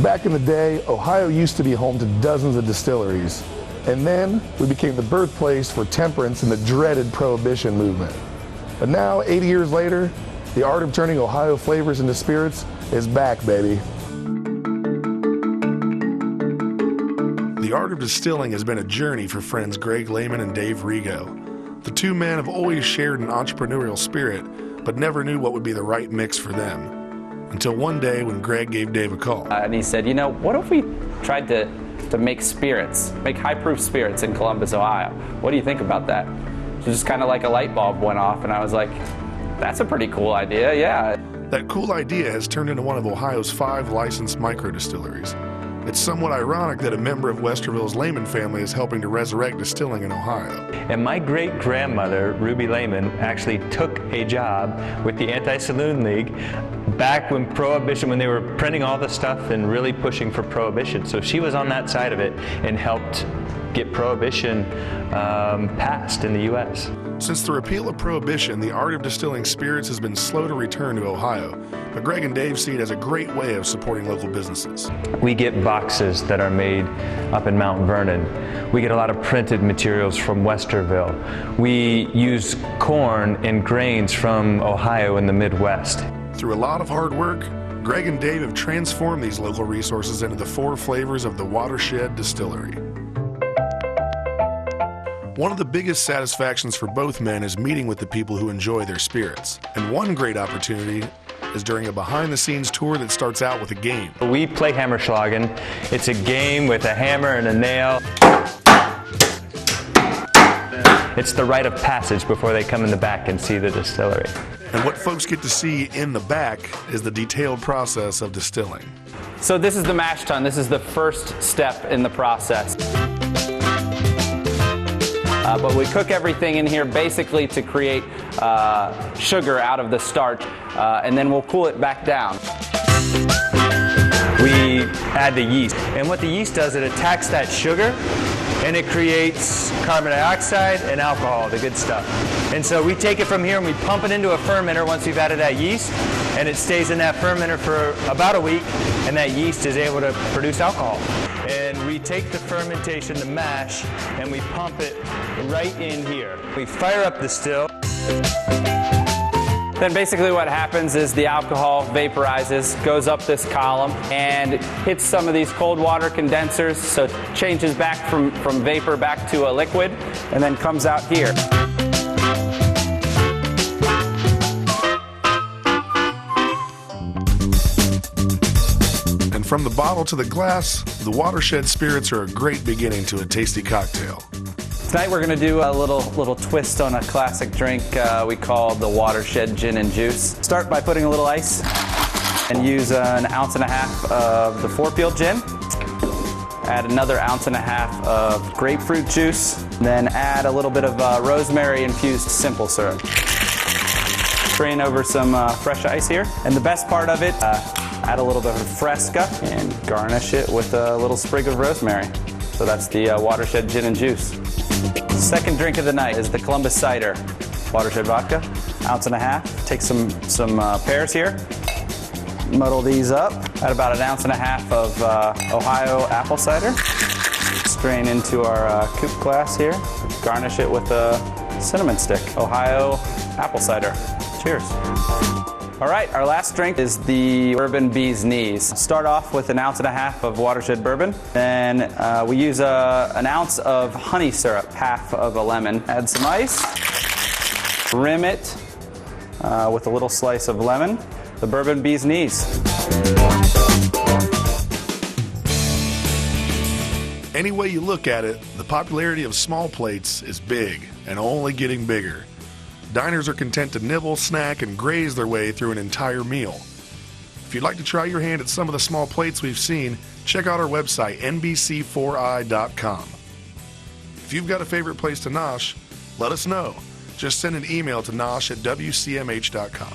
Back in the day, Ohio used to be home to dozens of distilleries. And then we became the birthplace for temperance and the dreaded Prohibition movement. But now, 80 years later, the art of turning Ohio flavors into spirits is back, baby. The art of distilling has been a journey for friends Greg Lehman and Dave Rigo. The two men have always shared an entrepreneurial spirit, but never knew what would be the right mix for them. Until one day when Greg gave Dave a call. And he said, you know, what if we tried to make spirits, make high-proof spirits in Columbus, Ohio? What do you think about that? So just kind of like a light bulb went off, and I was like, that's a pretty cool idea, yeah. That cool idea has turned into one of Ohio's 5 licensed micro-distilleries. It's somewhat ironic that a member of Westerville's Lehman family is helping to resurrect distilling in Ohio. And my great-grandmother, Ruby Lehman, actually took a job with the Anti-Saloon League back when Prohibition, when they were printing all the stuff and really pushing for Prohibition. So she was on that side of it and helped get Prohibition passed in the U.S. Since the repeal of Prohibition, the art of distilling spirits has been slow to return to Ohio, but Greg and Dave see it as a great way of supporting local businesses. We get boxes that are made up in Mount Vernon. We get a lot of printed materials from Westerville. We use corn and grains from Ohio in the Midwest. Through a lot of hard work, Greg and Dave have transformed these local resources into the 4 flavors of the Watershed Distillery. One of the biggest satisfactions for both men is meeting with the people who enjoy their spirits. And one great opportunity is during a behind-the-scenes tour that starts out with a game. We play Hammerschlagen. It's a game with a hammer and a nail. It's the rite of passage before they come in the back and see the distillery. And what folks get to see in the back is the detailed process of distilling. So this is the mash tun. This is the first step in the process. But we cook everything in here basically to create sugar out of the starch, and then we'll cool it back down. We add the yeast, and what the yeast does, it attacks that sugar, and it creates carbon dioxide and alcohol, the good stuff. And so we take it from here and we pump it into a fermenter once we've added that yeast, and it stays in that fermenter for about a week, and that yeast is able to produce alcohol. And we take the fermentation, the mash, and we pump it right in here. We fire up the still. Then basically what happens is the alcohol vaporizes, goes up this column, and hits some of these cold water condensers, so it changes back from vapor back to a liquid, and then comes out here. And from the bottle to the glass, the Watershed spirits are a great beginning to a tasty cocktail. Tonight we're going to do a little twist on a classic drink we call the Watershed Gin and Juice. Start by putting a little ice and use 1.5 ounces of the 4-field gin. Add another 1.5 ounces of grapefruit juice. Then add a little bit of rosemary infused simple syrup. Strain over some fresh ice here. And the best part of it, add a little bit of Fresca and garnish it with a little sprig of rosemary. So that's the Watershed Gin and Juice. Second drink of the night is the Columbus Cider. Watershed vodka, 1.5 ounces. Take some pears here. Muddle these up. Add about 1.5 ounces of Ohio apple cider. Strain into our coupe glass here. Garnish it with a cinnamon stick. Ohio apple cider. Cheers. All right, our last drink is the Bourbon Bee's Knees. Start off with 1.5 ounces of Watershed bourbon. Then we use 1 ounce of honey syrup, half of a lemon. Add some ice. Rim it with a little slice of lemon. The Bourbon Bee's Knees. Any way you look at it, the popularity of small plates is big and only getting bigger. Diners are content to nibble, snack, and graze their way through an entire meal. If you'd like to try your hand at some of the small plates we've seen, check out our website, nbc4i.com. If you've got a favorite place to nosh, let us know. Just send an email to nosh@wcmh.com.